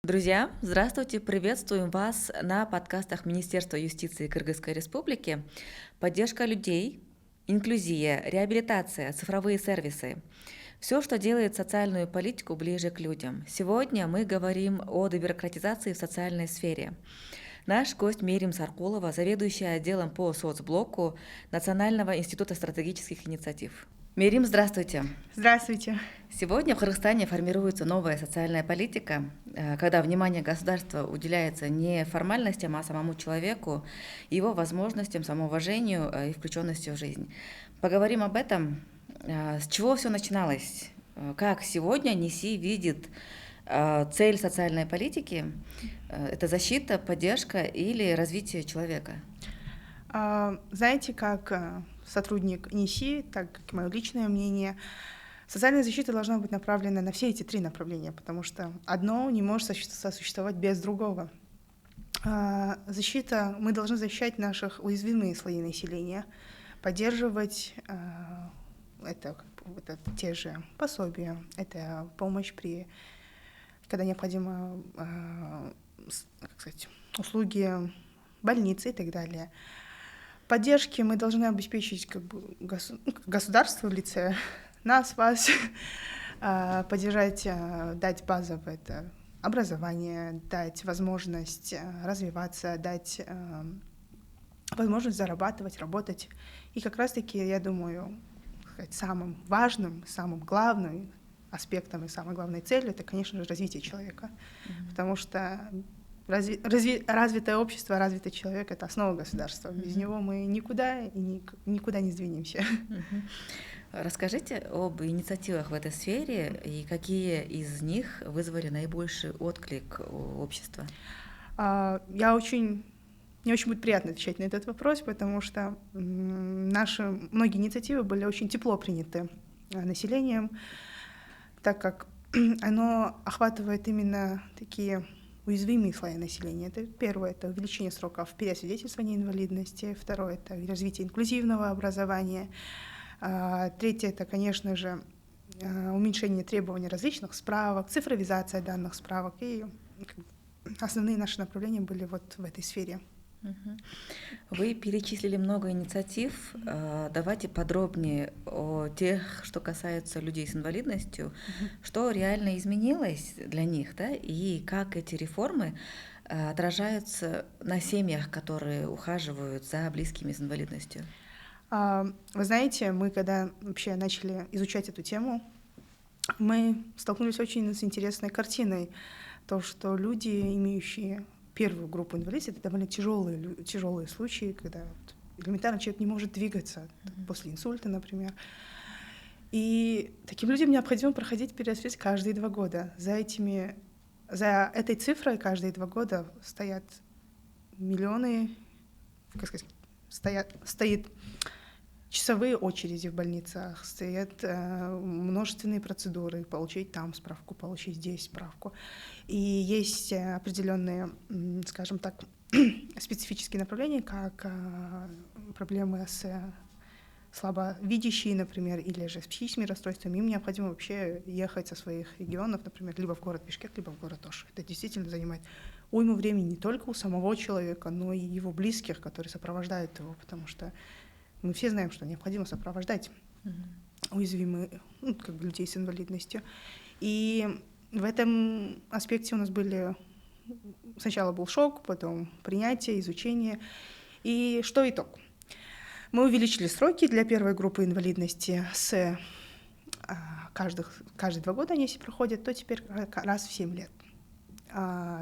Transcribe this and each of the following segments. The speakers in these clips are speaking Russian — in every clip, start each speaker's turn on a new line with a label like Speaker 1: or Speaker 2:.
Speaker 1: Друзья, здравствуйте! Приветствуем вас на подкастах Министерства юстиции Кыргызской Республики. Поддержка людей, инклюзия, реабилитация, цифровые сервисы. Все, что делает социальную политику ближе к людям. Сегодня мы говорим о дебюрократизации в социальной сфере. Наш гость Мерим Саркулова, заведующая отделом по соцблоку Национального института стратегических инициатив. Мерим, здравствуйте.
Speaker 2: Здравствуйте.
Speaker 1: Сегодня в Кыргызстане формируется новая социальная политика, когда внимание государства уделяется не формальностям, а самому человеку, его возможностям, самоуважению и включенности в жизнь. Поговорим об этом. С чего все начиналось? Как сегодня НИСИ видит цель социальной политики? Это защита, поддержка или развитие человека?
Speaker 2: Знаете, как сотрудник НИСИ, так как и мое личное мнение, социальная защита должна быть направлена на все эти три направления, потому что одно не может сосуществовать без другого. Защита, мы должны защищать наших уязвимые слои населения, поддерживать это те же пособия, это помощь когда необходимо, услуги больницы и так далее. Поддержки мы должны обеспечить государство в лице нас, вас, поддержать, дать базовое это образование, дать возможность развиваться, дать возможность зарабатывать, работать. И как раз-таки, я думаю, самым важным, самым главным аспектом и самой главной целью это, конечно же, развитие человека. Потому что развитое общество, развитый человек — это основа государства. Без него мы никуда и никуда не сдвинемся.
Speaker 1: Расскажите об инициативах в этой сфере и какие из них вызвали наибольший отклик у общества.
Speaker 2: Мне очень будет приятно отвечать на этот вопрос, потому что наши многие инициативы были очень тепло приняты населением, так как оно охватывает именно такие уязвимые слои населения. Это первое — это увеличение сроков переосвидетельствования инвалидности, второе — это развитие инклюзивного образования, третье — это, конечно же, уменьшение требований различных справок, цифровизация данных справок, и основные наши направления были вот в этой сфере.
Speaker 1: Вы перечислили много инициатив. Давайте подробнее о тех, что касается людей с инвалидностью. Что реально изменилось для них, да, и как эти реформы отражаются на семьях, которые ухаживают за близкими с инвалидностью?
Speaker 2: Вы знаете, мы когда вообще начали изучать эту тему, мы столкнулись очень с интересной картиной. То, что люди, имеющие первую группу инвалидности, это довольно тяжелые случаи, когда элементарно человек не может двигаться после инсульта, например. И таким людям необходимо проходить переосвидетельствование каждые 2 года. За этой цифрой каждые 2 года стоят миллионы, стоит часовые очереди в больницах, стоят множественные процедуры, получить там справку, получить здесь справку. И есть определенные, скажем так, специфические направления, как проблемы с слабовидящие, например, или же с психическими расстройствами. Им необходимо вообще ехать со своих регионов, например, либо в город Бишкек, либо в город Ош. Это действительно занимает уйму времени не только у самого человека, но и его близких, которые сопровождают его, потому что мы все знаем, что необходимо сопровождать уязвимых людей с инвалидностью. И в этом аспекте у нас сначала был шок, потом принятие, изучение. И что итог? Мы увеличили сроки для первой группы инвалидности с каждые 2 года, если проходят, то теперь раз в 7 лет.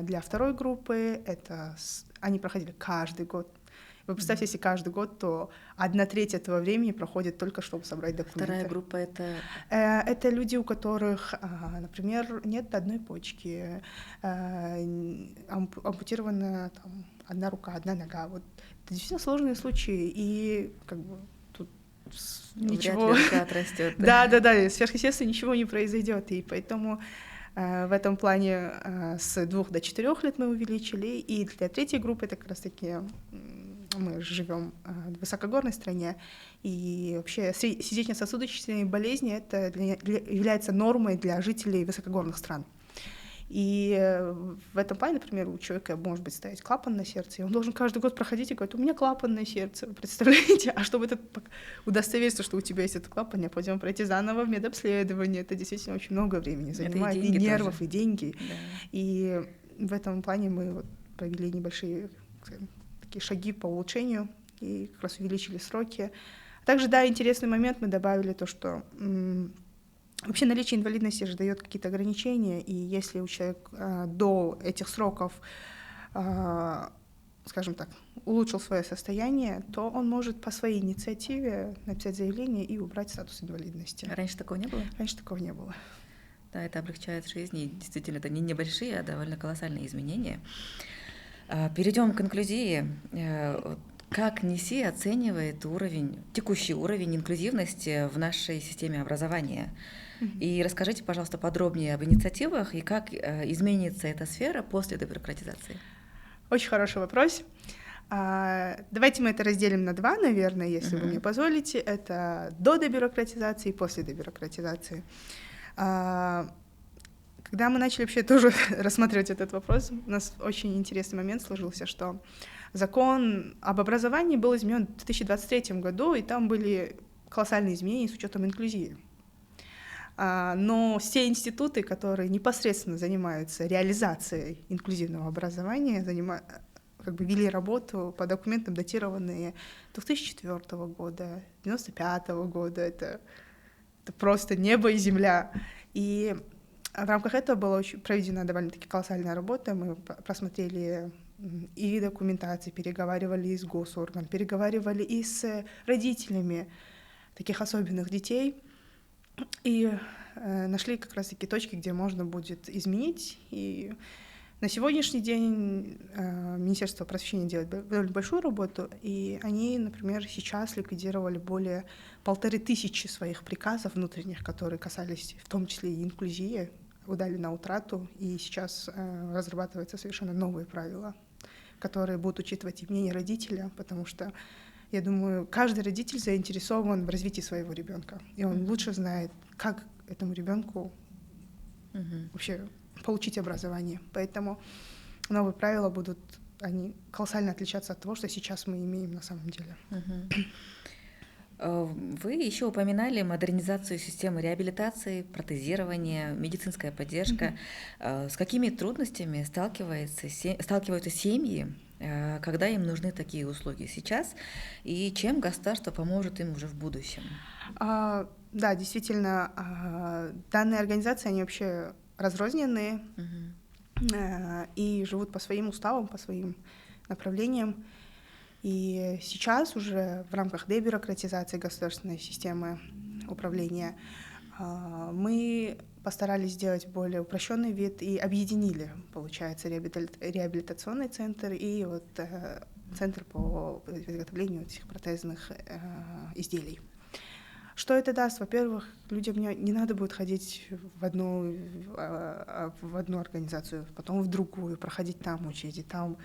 Speaker 2: Для второй группы они проходили каждый год. Вы представьте, если каждый год, то 1/3 этого времени проходит только, чтобы собрать документы.
Speaker 1: Вторая группа — это?
Speaker 2: Это люди, у которых, например, нет одной почки, ампутирована одна рука, одна нога. Вот. Это действительно сложные случаи, и тут ничего...
Speaker 1: Вряд ли рука отрастет.
Speaker 2: Да, сверхъестественно ничего не произойдет, и поэтому в этом плане с 2 до 4 лет мы увеличили, и для третьей группы это как раз-таки мы живем в высокогорной стране, и вообще сердечно-сосудистые болезни это является нормой для жителей высокогорных стран. И в этом плане, например, у человека может быть стоять клапан на сердце, и он должен каждый год проходить и говорить: у меня клапан на сердце, вы представляете? А чтобы удостовериться, что у тебя есть этот клапан, необходимо пройти заново в медобследование. Это действительно очень много времени занимает, и нервов, и деньги.
Speaker 1: Да.
Speaker 2: И в этом плане мы вот провели небольшие, скажем, такие шаги по улучшению и как раз увеличили сроки. Также, да, интересный момент, мы добавили то, что вообще наличие инвалидности же дает какие-то ограничения, и если у человека до этих сроков, скажем так, улучшил свое состояние, то он может по своей инициативе написать заявление и убрать статус инвалидности.
Speaker 1: Раньше такого не было?
Speaker 2: Раньше такого не было.
Speaker 1: Да, это облегчает жизнь, и действительно это не небольшие, а довольно колоссальные изменения. Перейдем к инклюзии. Как НИСИ оценивает текущий уровень инклюзивности в нашей системе образования? И расскажите, пожалуйста, подробнее об инициативах и как изменится эта сфера после дебюрократизации.
Speaker 2: Очень хороший вопрос. Давайте мы это разделим на два, наверное, если вы мне позволите. Это до дебюрократизации и после дебюрократизации. Когда мы начали вообще тоже рассматривать этот вопрос, у нас очень интересный момент сложился, что закон об образовании был изменен в 2023 году, и там были колоссальные изменения с учетом инклюзии. Но все институты, которые непосредственно занимаются реализацией инклюзивного образования, вели работу по документам, датированные 2004 года, 1995 года. Это просто небо и земля. И в рамках этого была проведена довольно-таки колоссальная работа. Мы просмотрели и документации, переговаривали и с госорганами, переговаривали и с родителями таких особенных детей. И нашли как раз-таки точки, где можно будет изменить. И на сегодняшний день Министерство просвещения делает довольно большую работу, и они, например, сейчас ликвидировали более 1500 своих приказов внутренних, которые касались в том числе и инклюзии, удали на утрату, и сейчас разрабатываются совершенно новые правила, которые будут учитывать и мнение родителя, потому что, я думаю, каждый родитель заинтересован в развитии своего ребенка, и он лучше знает, как этому ребенку вообще получить образование. Поэтому новые правила они колоссально отличаться от того, что сейчас мы имеем на самом деле.
Speaker 1: Вы еще упоминали модернизацию системы реабилитации, протезирования, медицинская поддержка. С какими трудностями сталкиваются семьи, когда им нужны такие услуги сейчас, и чем государство поможет им уже в будущем?
Speaker 2: Да, действительно, данные организации, они вообще разрозненные и живут по своим уставам, по своим направлениям. И сейчас уже в рамках дебюрократизации государственной системы управления мы постарались сделать более упрощенный вид и объединили, получается, реабилитационный центр и центр по изготовлению этих протезных изделий. Что это даст? Во-первых, людям не надо будет ходить в одну организацию, потом в другую, проходить там очереди, там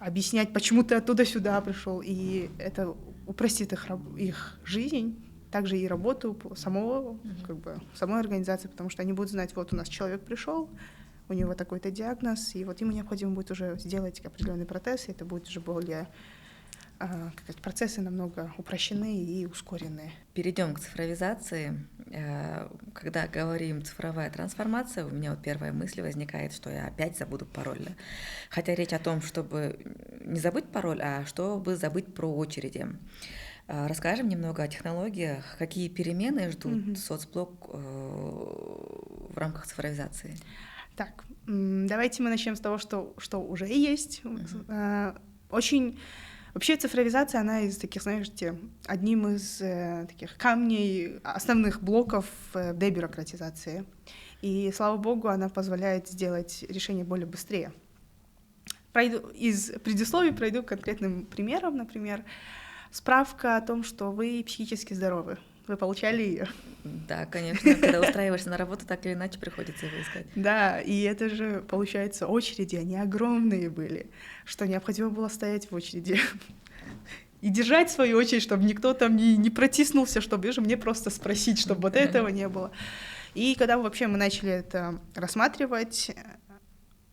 Speaker 2: объяснять, почему ты оттуда сюда пришел. И это упростит их жизнь, также и работу самой организации, потому что они будут знать, вот у нас человек пришел, у него такой-то диагноз, и вот ему необходимо будет уже сделать определенный протез, и это будет уже более... процессы намного упрощены и ускорены.
Speaker 1: Перейдем к цифровизации. Когда говорим цифровая трансформация, у меня первая мысль возникает, что я опять забуду пароль. Хотя речь о том, чтобы не забыть пароль, а чтобы забыть про очереди. Расскажем немного о технологиях, какие перемены ждут соцблок в рамках цифровизации.
Speaker 2: Так, давайте мы начнем с того, что уже есть. Вообще цифровизация, она из таких, знаете, одним из таких камней, основных блоков дебюрократизации. И, слава богу, она позволяет сделать решение более быстрее. Из предисловий пройду к конкретным примерам. Например, справка о том, что вы психически здоровы. Вы получали ее?
Speaker 1: Да, конечно. Когда устраиваешься на работу, так или иначе приходится его искать.
Speaker 2: Да, и это же, получается, очереди, они огромные были, что необходимо было стоять в очереди и держать свою очередь, чтобы никто там не протиснулся, чтобы даже мне просто спросить, чтобы вот этого не было. И когда мы начали это рассматривать,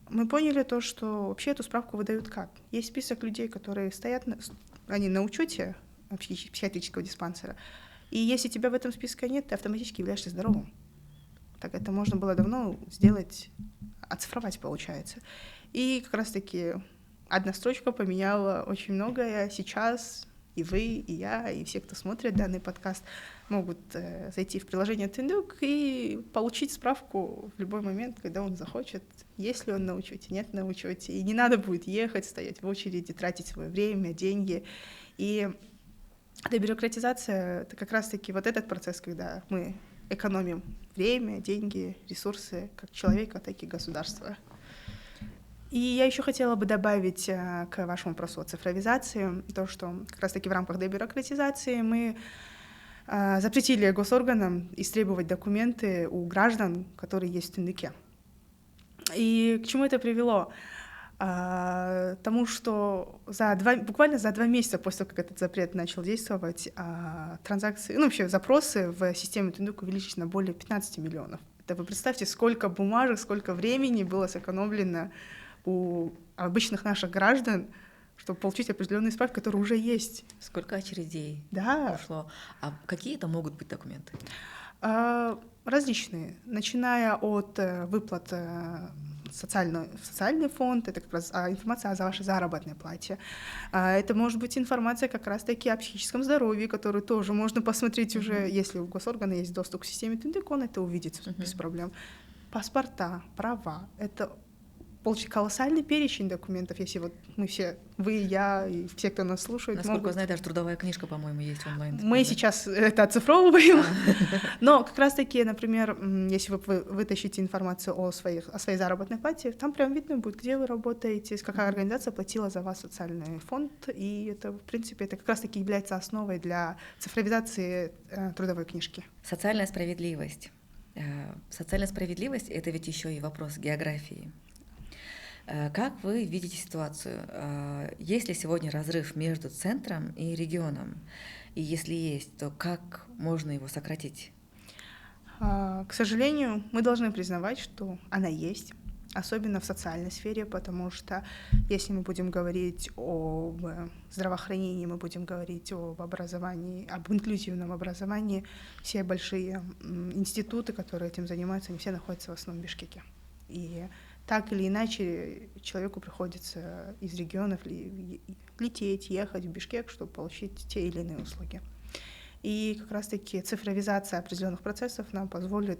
Speaker 2: мы поняли то, что вообще эту справку выдают как? Есть список людей, которые стоят, они на учете психиатрического диспансера, и если тебя в этом списке нет, ты автоматически являешься здоровым. Так это можно было давно сделать, оцифровать, получается. И как раз-таки одна строчка поменяла очень многое. Сейчас и вы, и я, и все, кто смотрит данный подкаст, могут зайти в приложение Тындук и получить справку в любой момент, когда он захочет, есть ли он на учете, нет на учете. И не надо будет ехать, стоять в очереди, тратить свое время, деньги. И дебюрократизация — это как раз-таки вот этот процесс, когда мы экономим время, деньги, ресурсы как человека, так и государства. И я еще хотела бы добавить к вашему вопросу о цифровизации то, что как раз-таки в рамках дебюрократизации мы запретили госорганам истребовать документы у граждан, которые есть в Тындыке. И к чему это привело? Тому, что буквально за 2 месяца после того, как этот запрет начал действовать, транзакции, вообще запросы в системе Тындук увеличились на более 15 миллионов. Это вы представьте, сколько бумажек, сколько времени было сэкономлено у обычных наших граждан, чтобы получить определенные справки, которые уже есть.
Speaker 1: Сколько очередей ушло? А какие это могут быть документы?
Speaker 2: Различные, начиная от выплат в социальный фонд, это как раз информация о вашей заработной плате. Это может быть информация как раз-таки о психическом здоровье, которую тоже можно посмотреть уже, если у госоргана есть доступ к системе Тындык, он это увидит без проблем. Паспорта, права — это колоссальный перечень документов, если вот мы все, вы, я и все, кто нас слушает,
Speaker 1: насколько я знаю, даже трудовая книжка, по-моему, есть онлайн.
Speaker 2: Мы сейчас это оцифровываем, но как раз-таки, например, если вы вытащите информацию о своей заработной плате, там прям видно будет, где вы работаете, какая организация платила за вас социальный фонд, и это, в принципе, это как раз-таки является основой для цифровизации трудовой книжки.
Speaker 1: Социальная справедливость. Социальная справедливость — это ведь еще и вопрос географии. Как вы видите ситуацию? Есть ли сегодня разрыв между центром и регионом? И если есть, то как можно его сократить?
Speaker 2: К сожалению, мы должны признавать, что она есть, особенно в социальной сфере, потому что если мы будем говорить об здравоохранении, мы будем говорить об образовании, об инклюзивном образовании, все большие институты, которые этим занимаются, они все находятся в основном в Бишкеке. И так или иначе человеку приходится из регионов лететь, ехать в Бишкек, чтобы получить те или иные услуги. И как раз-таки цифровизация определенных процессов нам позволит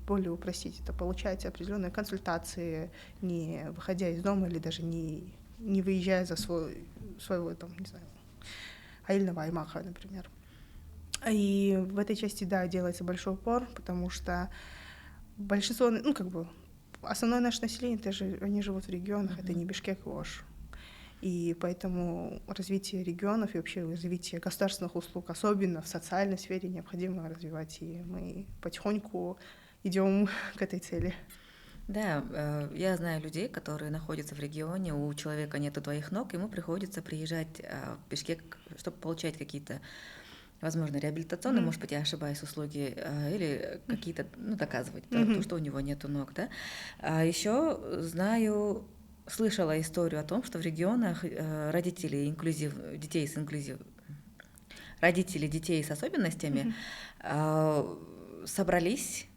Speaker 2: более упростить это, получать определенные консультации, не выходя из дома или даже не выезжая за своего там, не знаю, аильного аймаха, например. И в этой части, да, делается большой упор, потому что большинство, основное наше население, они живут в регионах, это не Бишкек и Ош. И поэтому развитие регионов и вообще развитие государственных услуг, особенно в социальной сфере, необходимо развивать. И мы потихоньку идем к этой цели.
Speaker 1: Да, я знаю людей, которые находятся в регионе, у человека нету 2 ног, ему приходится приезжать в Бишкек, чтобы получать какие-то, возможно, реабилитационные, может быть, я ошибаюсь, услуги, или какие-то, доказывать то, что у него нету ног, да. А еще слышала историю о том, что в регионах родители детей с особенностями собрались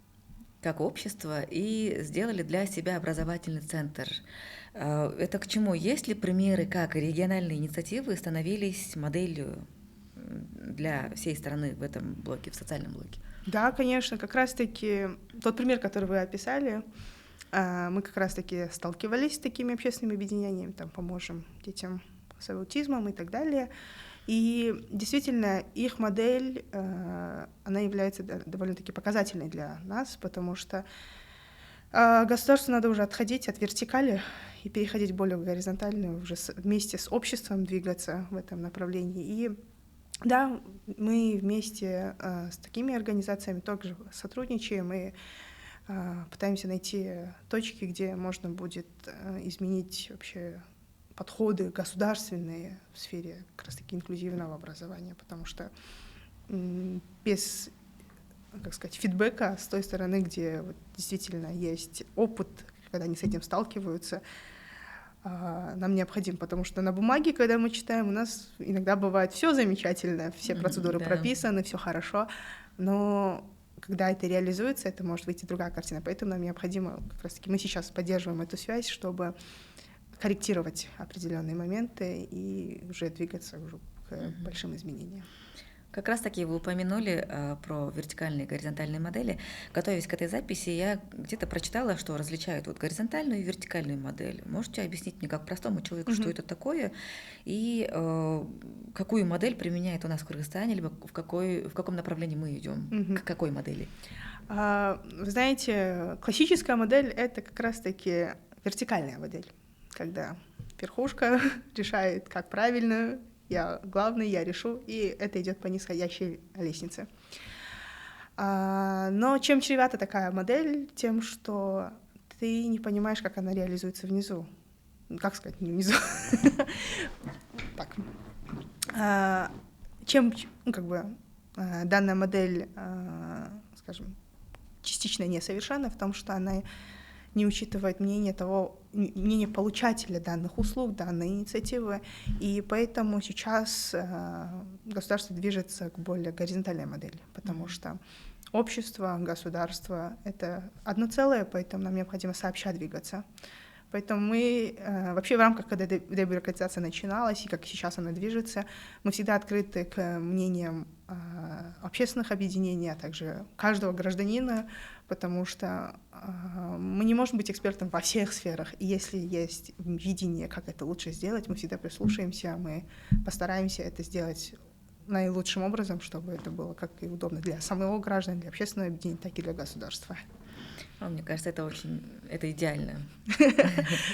Speaker 1: как общество и сделали для себя образовательный центр. Это к чему? Есть ли примеры, как региональные инициативы становились моделью для всей страны в этом блоке, в социальном блоке?
Speaker 2: Да, конечно, как раз-таки тот пример, который вы описали, мы как раз-таки сталкивались с такими общественными объединениями, там поможем детям с аутизмом и так далее. И действительно, их модель, она является довольно-таки показательной для нас, потому что государству надо уже отходить от вертикали и переходить более горизонтально, уже вместе с обществом двигаться в этом направлении. И да, мы вместе с такими организациями также сотрудничаем и пытаемся найти точки, где можно будет изменить вообще подходы государственные в сфере как раз-таки инклюзивного образования, потому что без, фидбэка с той стороны, где действительно есть опыт когда они с этим сталкиваются, нам необходим, потому что на бумаге, когда мы читаем, у нас иногда бывает все замечательно, все процедуры прописаны, все хорошо, но когда это реализуется, это может выйти другая картина. Поэтому нам необходимо, как раз-таки мы сейчас поддерживаем эту связь, чтобы корректировать определенные моменты и уже двигаться уже к большим изменениям.
Speaker 1: Как раз таки вы упомянули про вертикальные и горизонтальные модели. Готовясь к этой записи, я где-то прочитала, что различают вот горизонтальную и вертикальную модель. Можете объяснить мне, как простому человеку, что это такое, и какую модель применяет у нас в Кыргызстане, либо в каком направлении мы идем, к какой модели?
Speaker 2: Вы знаете, классическая модель — это как раз-таки вертикальная модель, когда верхушка решает, как правильно, я главный, я решу, и это идет по нисходящей лестнице. Но чем чревата такая модель? Тем, что ты не понимаешь, как она реализуется внизу. Как сказать, не внизу. Так. Чем, данная модель, скажем, частично несовершенна в том, что она не учитывает мнение получателя данных услуг, данной инициативы, и поэтому сейчас государство движется к более горизонтальной модели, потому что общество, государство — это одно целое, поэтому нам необходимо сообща двигаться. Поэтому мы вообще в рамках, когда дебюрократизация начиналась, и как сейчас она движется, мы всегда открыты к мнениям общественных объединений, а также каждого гражданина, потому что мы не можем быть экспертом во всех сферах. И если есть видение, как это лучше сделать, мы всегда прислушаемся, мы постараемся это сделать наилучшим образом, чтобы это было как и удобно для самого граждан, для общественного объединения, так и для государства.
Speaker 1: Мне кажется, это идеально.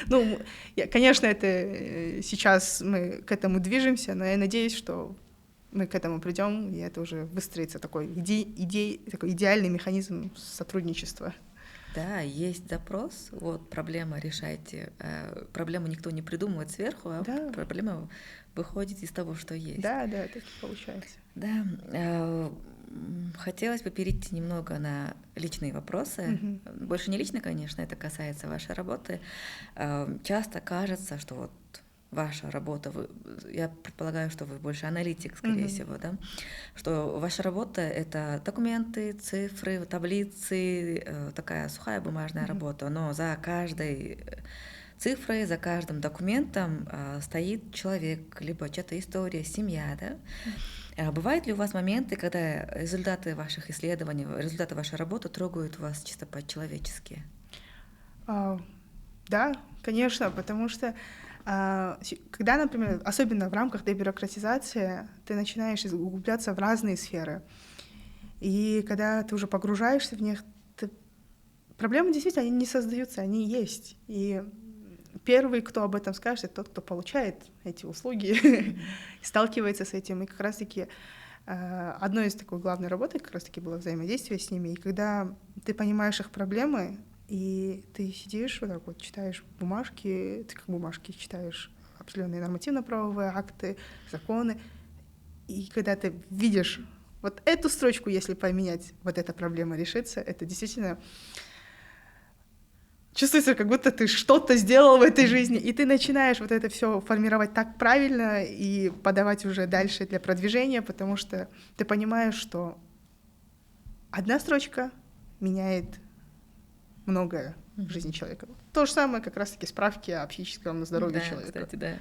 Speaker 2: Ну, конечно, это сейчас мы к этому движемся, но я надеюсь, что мы к этому придем, и это уже выстроится такой идеальный механизм сотрудничества.
Speaker 1: Да, есть запрос, вот проблема решайте. Проблему никто не придумывает сверху, а проблема выходит из того, что есть.
Speaker 2: Да, так и получается.
Speaker 1: Да. Хотелось бы перейти немного на личные вопросы. Больше не лично, конечно, это касается вашей работы. Часто кажется, что вот ваша работа, я предполагаю, что вы больше аналитик, скорее всего, да? Что ваша работа — это документы, цифры, таблицы, такая сухая бумажная работа, но за каждой цифрой, за каждым документом стоит человек, либо чья-то история, семья, да? Бывают ли у вас моменты, когда результаты ваших исследований, результаты вашей работы трогают вас чисто по-человечески?
Speaker 2: Да, конечно, потому что когда, например, особенно в рамках дебюрократизации, ты начинаешь углубляться в разные сферы, и когда ты уже погружаешься в них, проблемы действительно они не создаются, они есть. И первый, кто об этом скажет, это тот, кто получает эти услуги, сталкивается с этим. И как раз-таки одной из такой главной работы как раз-таки было взаимодействие с ними. И когда ты понимаешь их проблемы, и ты сидишь вот так вот, читаешь бумажки, ты как бумажки читаешь определенные нормативно-правовые акты, законы, и когда ты видишь вот эту строчку, если поменять, вот эта проблема решится, это действительно чувствуется, как будто ты что-то сделал в этой жизни, и ты начинаешь вот это все формировать так правильно и подавать уже дальше для продвижения, потому что ты понимаешь, что одна строчка меняет многое в жизни человека. То же самое как раз-таки справки о психическом здоровье человека.
Speaker 1: Кстати, да.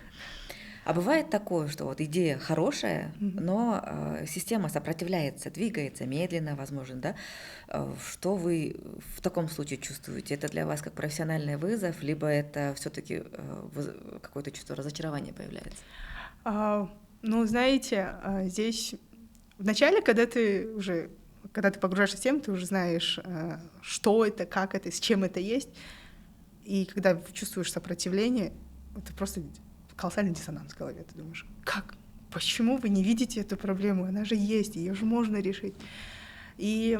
Speaker 1: А бывает такое, что вот идея хорошая, но система сопротивляется, двигается медленно, возможно, да? Что вы в таком случае чувствуете? Это для вас как профессиональный вызов, либо это все-таки какое-то чувство разочарования появляется?
Speaker 2: Ну, знаете, здесь вначале, когда ты погружаешься в тему, ты уже знаешь, что это, как это, с чем это есть. И когда чувствуешь сопротивление, это просто колоссальный диссонанс в голове. Ты думаешь, как? Почему вы не видите эту проблему? Она же есть, ее же можно решить. И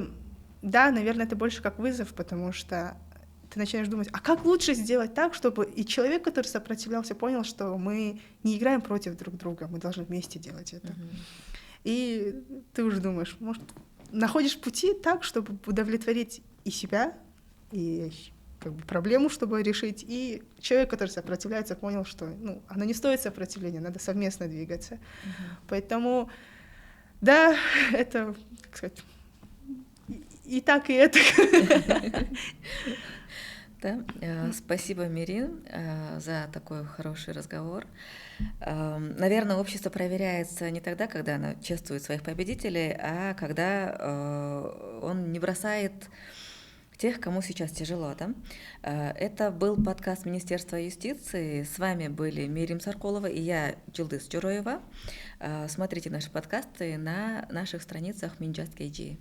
Speaker 2: да, наверное, это больше как вызов, потому что ты начинаешь думать, а как лучше сделать так, чтобы и человек, который сопротивлялся, понял, что мы не играем против друг друга, мы должны вместе делать это. И ты уже думаешь, может, находишь пути так, чтобы удовлетворить и себя, и как бы проблему, чтобы решить, и человек, который сопротивляется, понял, что оно не стоит сопротивления, надо совместно двигаться. Поэтому, да, это, как сказать, и так, и это.
Speaker 1: Да? Спасибо, Мирин, за такой хороший разговор. Наверное, общество проверяется не тогда, когда оно чествует своих победителей, а когда он не бросает тех, кому сейчас тяжело. Да? Это был подкаст Министерства юстиции. С вами были Мирим Саркулова и я, Джилдыз Джуроева. Смотрите наши подкасты на наших страницах Минджаст.kg.